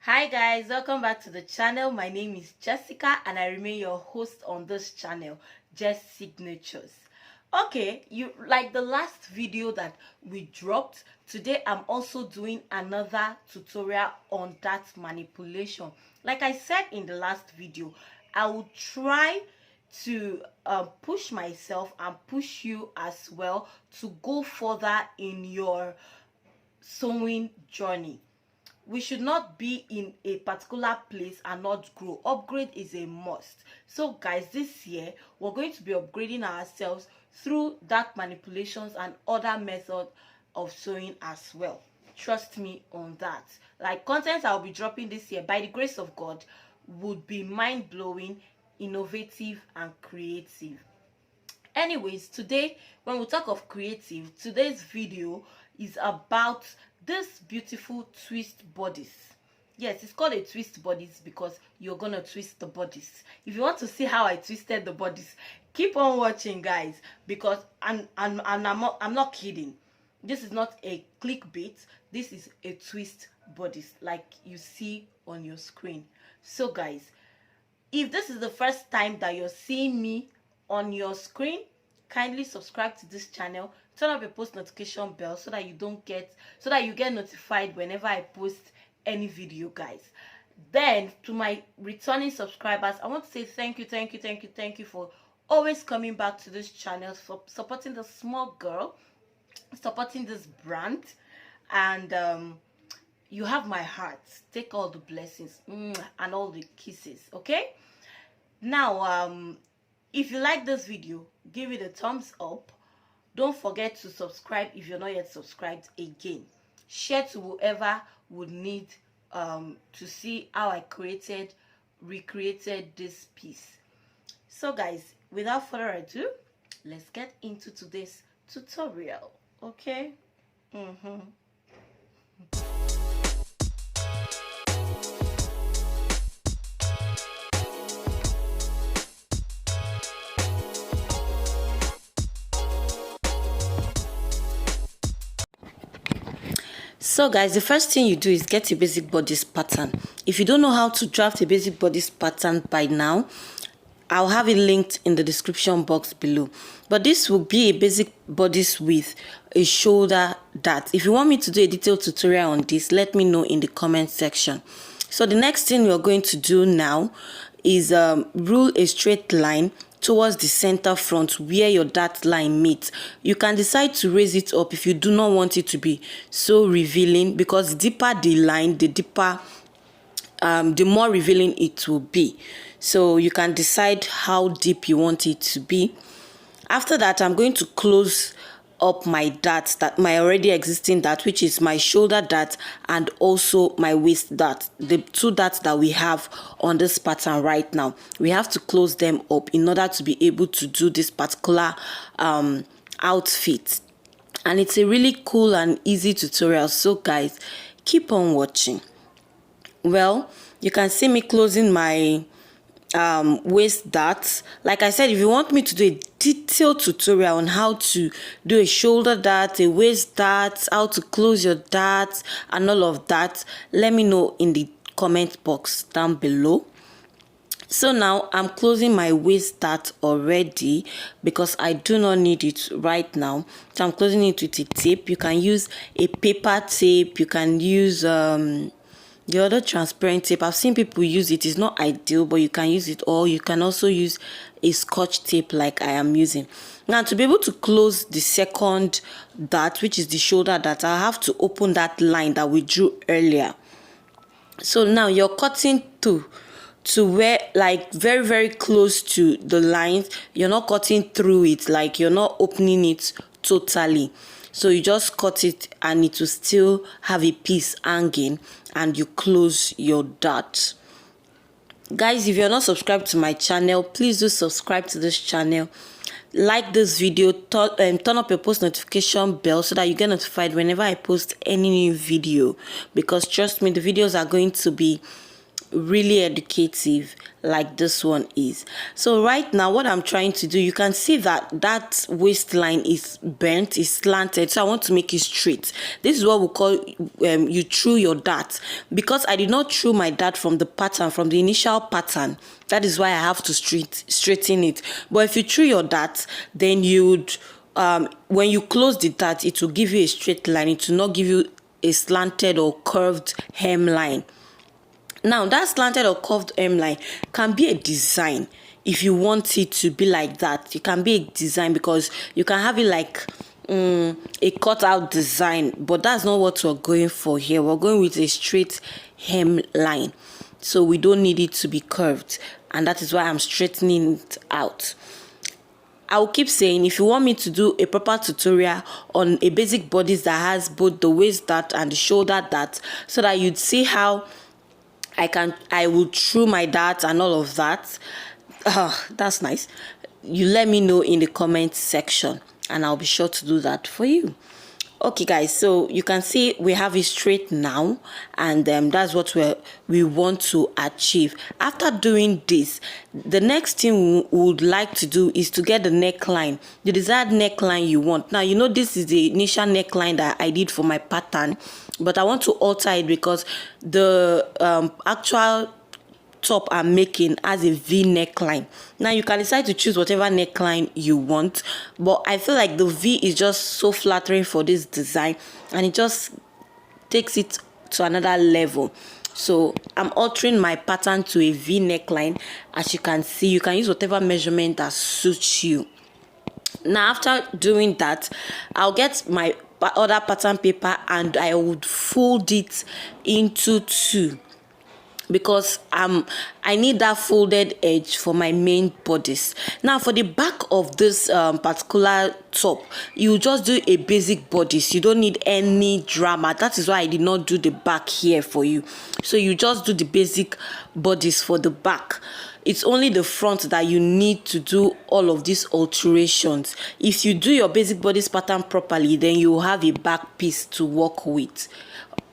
Hi guys, welcome back to the channel. My name is Jessica and I remain your host on this channel, Jess Signatures. Okay, you like the last video that we dropped. Today I'm also doing another tutorial on that manipulation. Like I said in the last video, I will try to push myself and push you as well to go further in your sewing journey. We should not be in a particular place and not grow. Upgrade is a must. So guys, this year we're going to be upgrading ourselves through dark manipulations and other methods of sewing as well. Trust me on that. Like, content I'll be dropping this year, by the grace of God, would be mind-blowing, innovative and creative. Anyways, today when we talk of creative, today's video is about this beautiful twist bodice. Yes, it's called a twist bodice because you're gonna twist the bodice. If you want to see how I twisted the bodice, keep on watching guys, because I'm not kidding. This is not a clickbait. This is a twist bodice like you see on your screen. So guys, if this is the first time that you're seeing me on your screen, kindly subscribe to this channel, turn up your post notification bell so that you get notified whenever I post any video guys. Then to my returning subscribers, I want to say thank you for always coming back to this channel, for supporting the small girl, supporting this brand, and you have my heart. Take all the blessings and all the kisses. Okay, now if you like this video, give it a thumbs up. Don't forget to subscribe if you're not yet subscribed again. Share to whoever would need to see how I recreated this piece. So guys, without further ado, let's get into today's tutorial. Okay? So guys, the first thing you do is get a basic bodice pattern. If you don't know how to draft a basic bodice pattern by now, I'll have it linked in the description box below. But this will be a basic bodice with a shoulder dart. If you want me to do a detailed tutorial on this, let me know in the comment section. So the next thing we're going to do now is rule a straight line towards the center front where your dart line meets. You can decide to raise it up if you do not want it to be so revealing, because the deeper the line, the more revealing it will be. So you can decide how deep you want it to be. After that, I'm going to close up my darts, my already existing dart, which is my shoulder dart and also my waist dart, the two darts that we have on this pattern right now. We have to close them up in order to be able to do this particular outfit, and it's a really cool and easy tutorial. So guys, keep on watching. Well, you can see me closing my waist darts. Like I said, if you want me to do a detailed tutorial on how to do a shoulder dart, a waist dart, how to close your darts and all of that, let me know in the comment box down below. So now I'm closing my waist dart already because I do not need it right now. So I'm closing it with a tape. You can use a paper tape, you can use the other transparent tape. I've seen people use it. It's not ideal, but you can use it, or you can also use a scotch tape like I am using. Now, to be able to close the second dart, which is the shoulder dart, I have to open that line that we drew earlier. So now you're cutting to where, like, very close to the lines. You're not cutting through it, like you're not opening it totally. So you just cut it and it will still have a piece hanging, and you close your dart. Guys, if you're not subscribed to my channel, please do subscribe to this channel. Like this video, turn up your post notification bell so that you get notified whenever I post any new video, because trust me, the videos are going to be really educative like this one is. So right now what I'm trying to do, you can see that that waistline is bent, is slanted, so I want to make it straight. This is what we call you threw your dart. Because I did not throw my dart from the pattern, from the initial pattern, that is why I have to straighten it. But if you threw your dart, then you'd when you close the dart, it will give you a straight line. It will not give you a slanted or curved hemline. Now, that slanted or curved hemline can be a design. If you want it to be like that, it can be a design, because you can have it like a cutout design, but that's not what we're going for here. We're going with a straight hemline, so we don't need it to be curved, and that is why I'm straightening it out. I will keep saying, if you want me to do a proper tutorial on a basic bodice that has both the waist dart and the shoulder dart, so that you'd see how I will through my dart and all of that. That's nice. You let me know in the comment section, and I'll be sure to do that for you. Okay guys, so you can see we have it straight now, and that's what we want to achieve. After doing this, the next thing we would like to do is to get the neckline, the desired neckline you want. Now, you know, this is the initial neckline that I did for my pattern, but I want to alter it because the actual top I'm making has a V neckline. Now you can decide to choose whatever neckline you want, but I feel like the V is just so flattering for this design, and it just takes it to another level. So I'm altering my pattern to a V neckline. As you can see, you can use whatever measurement that suits you. Now, after doing that, I'll get my other pattern paper and I would fold it into two, because I need that folded edge for my main bodice. Now, for the back of this particular top, you just do a basic bodice. You don't need any drama. That is why I did not do the back here for you. So you just do the basic bodice for the back. It's only the front that you need to do all of these alterations. If you do your basic bodice pattern properly, then you will have a back piece to work with.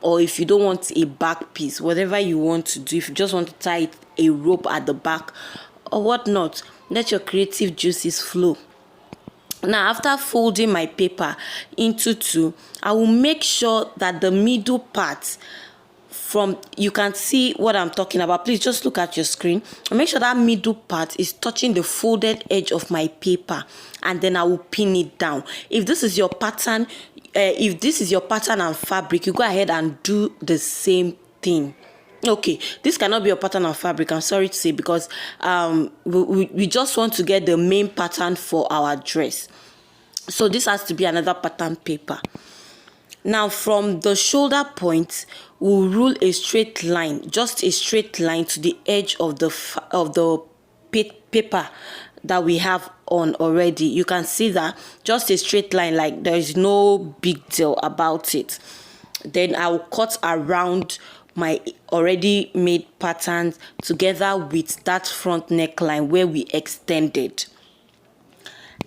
Or if you don't want a back piece, whatever you want to do, if you just want to tie a rope at the back or whatnot, let your creative juices flow. Now, after folding my paper into two, I will make sure that the middle part, you can see what I'm talking about. Please just look at your screen and make sure that middle part is touching the folded edge of my paper, and then I will pin it down. If this is your pattern, and fabric, you go ahead and do the same thing. Okay, this cannot be your pattern and fabric, I'm sorry to say, because we just want to get the main pattern for our dress. So this has to be another pattern paper. Now, from the shoulder point, we'll rule a straight line, just a straight line to the edge of the paper that we have on already. You can see that, just a straight line, like there is no big deal about it. Then I will cut around my already made patterns together with that front neckline where we extended.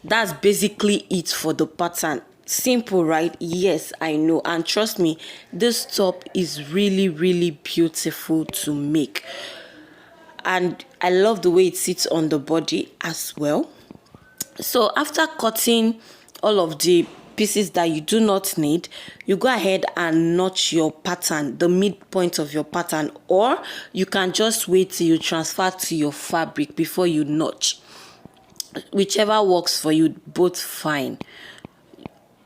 That's basically it for the pattern. Simple, right? Yes, I know, and trust me, this top is really, really beautiful to make, and I love the way it sits on the body as well. So after cutting all of the pieces that you do not need, you go ahead and notch your pattern, the midpoint of your pattern, or you can just wait till you transfer to your fabric before you notch. Whichever works for you, both fine.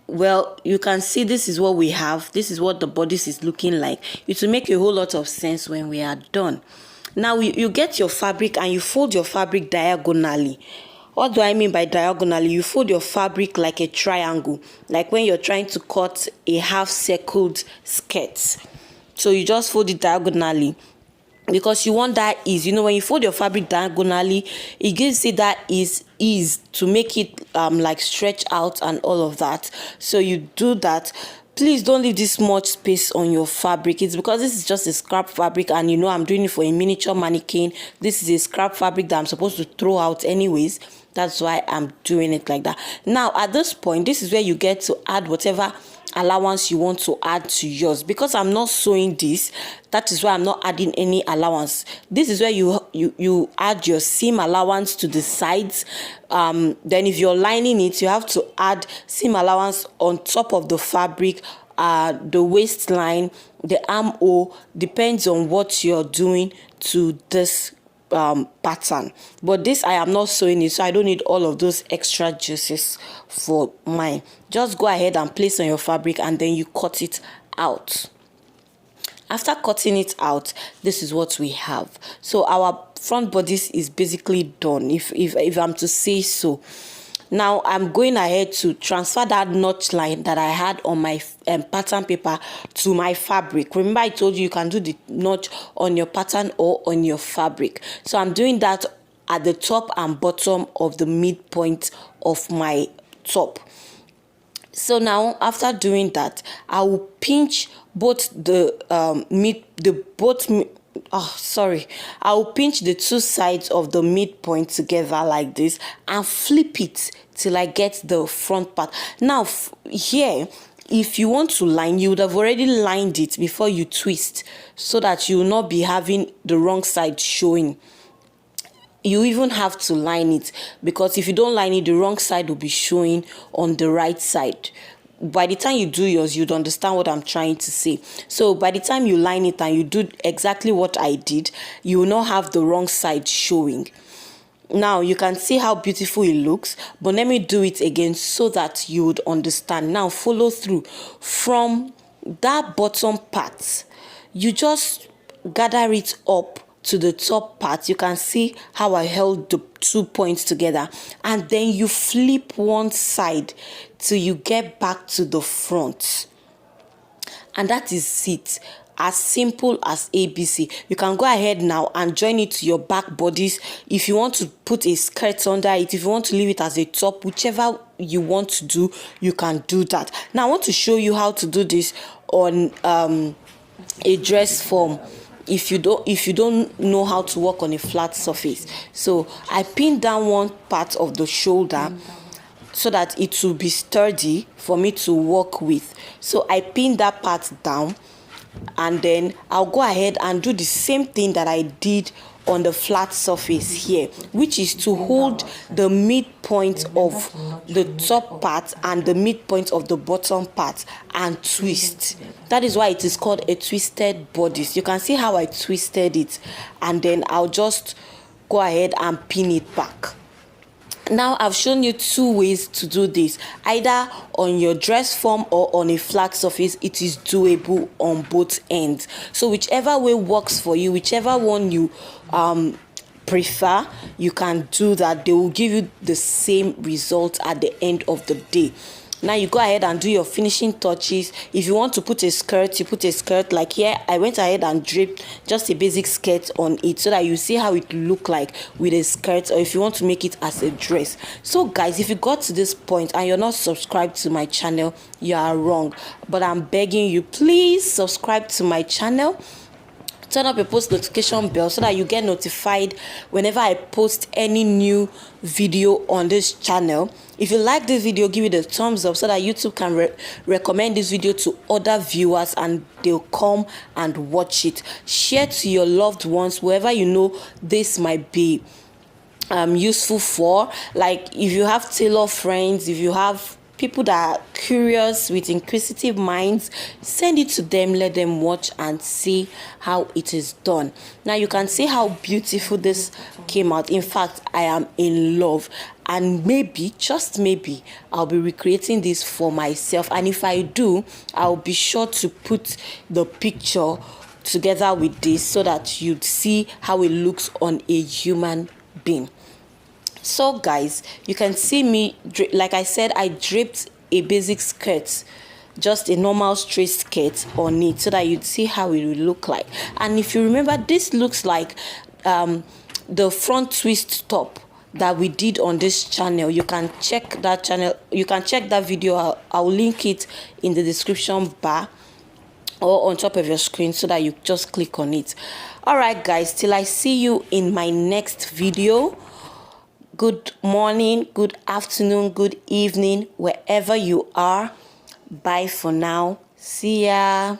Well, you can see this is what we have. This is what the bodice is looking like. It will make a whole lot of sense when we are done. Now, you get your fabric and you fold your fabric diagonally. What do I mean by diagonally? You fold your fabric like a triangle, like when you're trying to cut a half-circled skirt. So you just fold it diagonally, because you want that ease. You know, when you fold your fabric diagonally, it gives it that ease to make it like stretch out and all of that. So you do that. Please don't leave this much space on your fabric. It's because this is just a scrap fabric, and you know I'm doing it for a miniature mannequin. This is a scrap fabric that I'm supposed to throw out anyways. That's why I'm doing it like that. Now, at this point, this is where you get to add whatever allowance you want to add to yours. Because I'm not sewing this, that is why I'm not adding any allowance. This is where you add your seam allowance to the sides. Then if you're lining it, you have to add seam allowance on top of the fabric, the waistline, the armhole. Depends on what you're doing to this pattern. But this, I am not sewing it, so I don't need all of those extra juices for mine. Just go ahead and place on your fabric, and then you cut it out. After cutting it out, this is what we have. So our front bodice is basically done, if I'm to say so. Now I'm going ahead to transfer that notch line that I had on my pattern paper to my fabric. Remember I told you can do the notch on your pattern or on your fabric. So I'm doing that at the top and bottom of the midpoint of my top. So now after doing that, I will pinch both the I will pinch the two sides of the midpoint together like this and flip it till I get the front part. Now here, if you want to line, you would have already lined it before you twist, so that you will not be having the wrong side showing. You even have to line it, because if you don't line it, the wrong side will be showing on the right side. By the time you do yours, you'd understand what I'm trying to say. So by the time you line it and you do exactly what I did, you will not have the wrong side showing. Now you can see how beautiful it looks, but let me do it again so that you would understand. Now follow through. From that bottom part, you just gather it up to the top part. You can see how I held the 2 points together, and then you flip one side till you get back to the front, and that is it. As simple as ABC. You can go ahead now and join it to your back bodice. If you want to put a skirt under it, if you want to leave it as a top, whichever you want to do, you can do that. Now I want to show you how to do this on a dress form. If you don't know how to work on a flat surface. So I pinned down one part of the shoulder so that it will be sturdy for me to work with. So I pinned that part down, and then I'll go ahead and do the same thing that I did on the flat surface here, which is to hold the midpoint of the top part and the midpoint of the bottom part and twist. That is why it is called a twisted bodice. You can see how I twisted it, and then I'll just go ahead and pin it back. Now I've shown you two ways to do this. Either on your dress form or on a flat surface, it is doable on both ends. So whichever way works for you, whichever one you prefer, you can do that. They will give you the same result at the end of the day. Now you go ahead and do your finishing touches. If you want to put a skirt, you put a skirt. Like here, I went ahead and draped just a basic skirt on it so that you see how it look like with a skirt, or if you want to make it as a dress. So guys, if you got to this point and you're not subscribed to my channel, you are wrong. But I'm begging you, please subscribe to my channel. Turn up your post notification bell so that you get notified whenever I post any new video on this channel. If you like this video, give it a thumbs up so that YouTube can recommend this video to other viewers and they'll come and watch it. Share to your loved ones, whoever you know this might be useful for. Like if you have tailor friends, if you have people that are curious with inquisitive minds, send it to them, let them watch and see how it is done. Now you can see how beautiful this came out. In fact, I am in love, and maybe, just maybe, I'll be recreating this for myself, and if I do, I'll be sure to put the picture together with this so that you'd see how it looks on a human being. So guys, you can see me, like I said, I draped a basic skirt, just a normal straight skirt on it so that you'd see how it will look like. And if you remember, this looks like the front twist top that we did on this channel. You can check that channel, you can check that video. I'll link it in the description bar or on top of your screen so that you just click on it. All right guys, till I see you in my next video. Good morning, good afternoon, good evening, wherever you are. Bye for now. See ya.